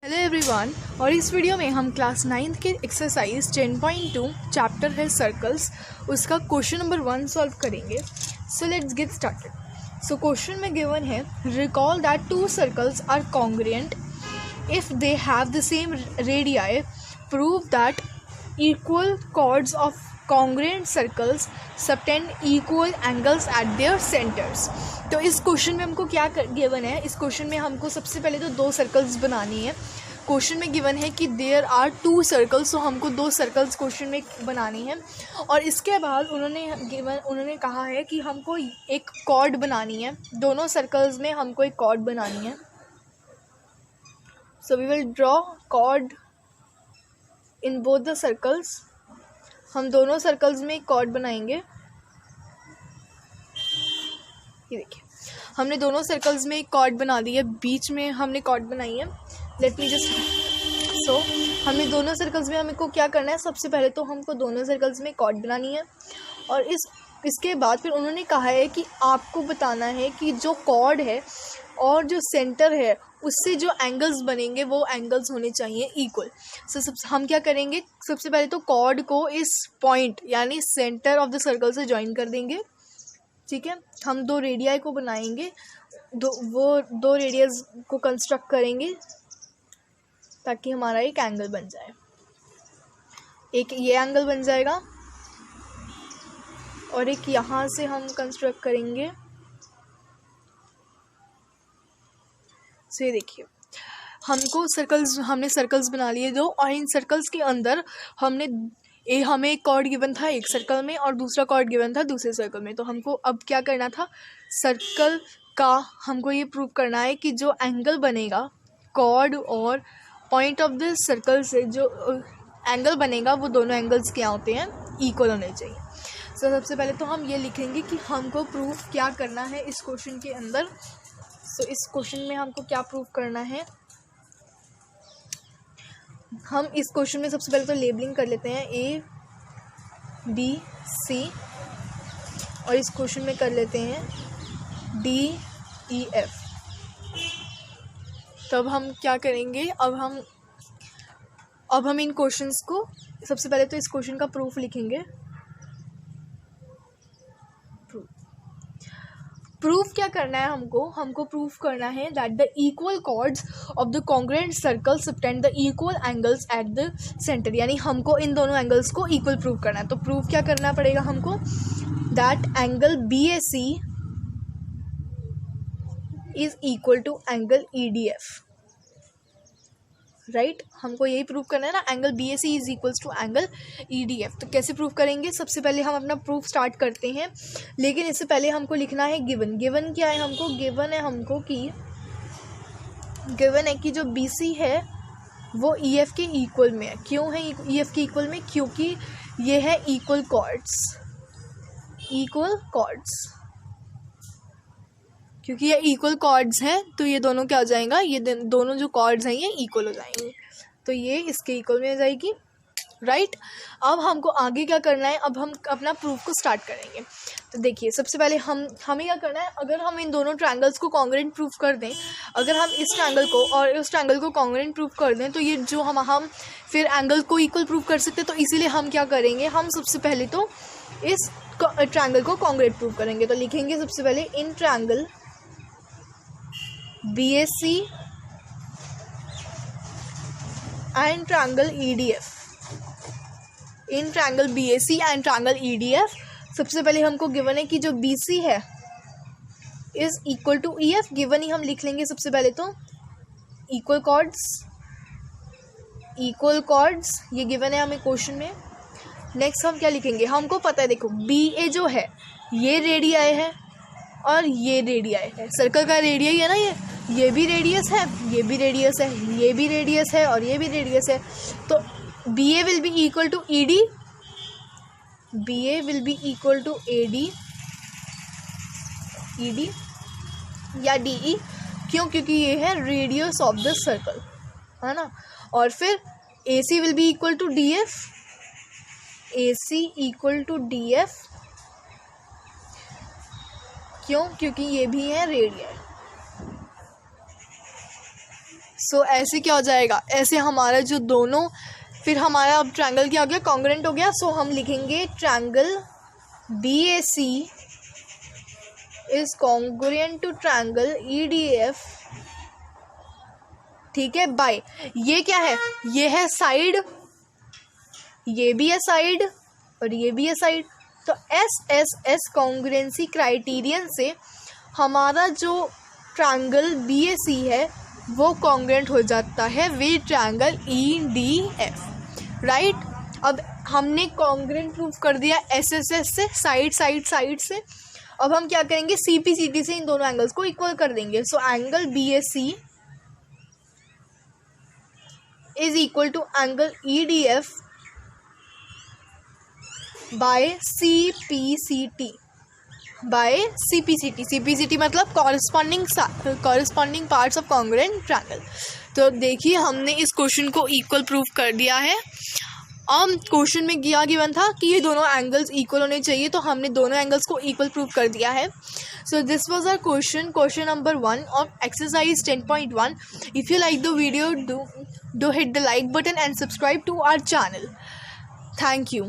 Hello everyone. और इस video में हम क्लास 9th के एक्सरसाइज 10.2 चैप्टर है सर्कल्स, उसका क्वेश्चन नंबर 1 सॉल्व करेंगे। So let's get started. So question में गिवन है, recall that two circles are congruent if they have the same radii, prove that equal chords of congruent circles subtend equal angles at their centres. तो इस question में हमको क्या given है, इस question में हमको सबसे पहले तो दो सर्कल्स बनानी है। क्वेश्चन में गिवन है कि देयर आर टू सर्कल्स, तो हमको दो सर्कल्स क्वेश्चन में बनानी है। और इसके बाद उन्होंने कहा है कि हमको एक कॉर्ड बनानी है, दोनों सर्कल्स में हमको एक कॉर्ड बनानी है। So we will draw chord in both the circles. हम दोनों सर्कल्स में एक कॉर्ड बनाएंगे। ये देखिए, हमने दोनों सर्कल्स में एक कॉर्ड बना दी है, बीच में हमने कॉर्ड बनाई है। लेट मी जस्ट सो हमने दोनों सर्कल्स में हमको क्या करना है, सबसे पहले तो हमको दोनों सर्कल्स में कॉर्ड बनानी है। और इसके बाद फिर उन्होंने कहा है कि आपको बताना है कि जो कॉर्ड है और जो सेंटर है उससे जो एंगल्स बनेंगे वो एंगल्स होने चाहिए इक्वल। सो हम क्या करेंगे, सबसे पहले तो कॉर्ड को इस पॉइंट यानी सेंटर ऑफ द सर्कल से ज्वाइन कर देंगे। ठीक है, हम दो रेडियाई को बनाएंगे, दो रेडियस को कंस्ट्रक्ट करेंगे ताकि हमारा एक एंगल बन जाए। एक ये एंगल बन जाएगा और एक यहाँ से हम कंस्ट्रक्ट करेंगे। सो ये देखिए, हमने सर्कल्स बना लिए दो, और इन सर्कल्स के अंदर हमें एक कॉर्ड गिवन था एक सर्कल में और दूसरा कॉर्ड गिवन था दूसरे सर्कल में। तो हमको अब क्या करना था, सर्कल का हमको ये प्रूव करना है कि जो एंगल बनेगा कॉर्ड और पॉइंट ऑफ द सर्कल से जो एंगल बनेगा वो दोनों एंगल्स क्या होते हैं, इक्वल होने चाहिए। सो सबसे पहले तो हम ये लिखेंगे कि हमको प्रूफ क्या करना है इस क्वेश्चन के अंदर। सो इस क्वेश्चन में हमको क्या प्रूव करना है, हम इस क्वेश्चन में सबसे पहले तो लेबलिंग कर लेते हैं A B C, और इस क्वेश्चन में कर लेते हैं D E F। तब हम क्या करेंगे, अब हम इन क्वेश्चंस को सबसे पहले तो इस क्वेश्चन का प्रूफ लिखेंगे। प्रूफ क्या करना है, हमको प्रूफ करना है that the equal chords of the congruent circle subtend the equal angles at the centre, यानी हमको इन दोनों एंगल्स को इक्वल प्रूफ करना है। तो प्रूफ क्या करना पड़ेगा हमको, that angle BAC is equal to angle EDF। Right, हमको यही प्रूव करना है ना, angle BAC is equals to angle EDF। तो कैसे प्रूव करेंगे, सबसे पहले हम अपना प्रूफ स्टार्ट करते हैं, लेकिन इससे पहले हमको लिखना है गिवन क्या है हमको, गिवन है कि जो BC है वो EF के इक्वल में है। क्यों है EF के इक्वल में, क्योंकि ये है इक्वल कॉर्ड्स, क्योंकि ये इक्वल कॉर्ड्स हैं तो ये दोनों क्या हो जाएगा, ये दोनों जो कॉर्ड्स हैं ये इक्वल हो जाएंगे, तो ये इसके इक्वल में हो जाएगी। राइट, अब हमको आगे क्या करना है, अब हम अपना प्रूफ को स्टार्ट करेंगे। तो देखिए, सबसे पहले हमें क्या करना है, अगर हम इन दोनों ट्रायंगल्स को कॉन्ग्रुएंट प्रूफ कर दें, अगर हम इस ट्रायंगल को और उस ट्रायंगल को कॉन्ग्रुएंट प्रूफ कर दें तो ये जो हम फिर एंगल को इक्वल प्रूफ कर सकते हैं। तो इसीलिए हम क्या करेंगे, हम सबसे पहले तो इस ट्रायंगल को कॉन्ग्रुएंट प्रूफ करेंगे। तो लिखेंगे सबसे पहले in triangle BAC and triangle EDF, in triangle BAC and triangle EDF। सबसे पहले हमको गिवन है कि जो BC है is equal to EF, given ही हम लिख लेंगे सबसे पहले तो इक्वल कॉर्ड्स, ये गिवन है हमें क्वेश्चन में। नेक्स्ट हम क्या लिखेंगे, हमको पता है, देखो BA जो है ये रेडियाई है और ये रेडियाई है, सर्कल का रेडियाई है ना, ये भी रेडियस है, ये भी रेडियस है, ये भी रेडियस है और ये भी रेडियस है। तो BA will be equal to AD या DE, क्यों, क्योंकि ये है रेडियस ऑफ द सर्कल, है ना। और फिर AC will be equal to DF, क्यों, क्योंकि ये भी है रेडियस। सो ऐसे क्या हो जाएगा, ऐसे हमारा जो दोनों, फिर हमारा अब ट्रायंगल क्या हो गया, कॉन्ग्रुएंट हो गया। सो हम लिखेंगे triangle BAC is congruent to triangle EDF, ठीक है, बाय, ये क्या है, ये है साइड, ये भी है साइड और ये भी है साइड। तो SSS कॉन्ग्रुएंसी क्राइटेरियन से हमारा जो ट्रायंगल BAC है वो कॉन्ग्रुएंट हो जाता है विद ट्रायंगल EDF, राइट। अब हमने कॉन्ग्रुएंट प्रूव कर दिया SSS से, साइड से। अब हम क्या करेंगे, CPCT से इन दोनों एंगल्स को इक्वल कर देंगे। So angle BAC is equal to angle EDF by CPCT, CPCT मतलब corresponding parts of congruent triangle. तो देखिए हमने इस क्वेश्चन को इक्वल प्रूव कर दिया है। क्वेश्चन में क्या गिवन था कि ये दोनों एंगल्स इक्वल होने चाहिए, तो हमने दोनों एंगल्स को इक्वल प्रूव कर दिया है। So this was our question number 1 of exercise 10.1। If you like the video, do hit the like button and subscribe to our channel. Thank you.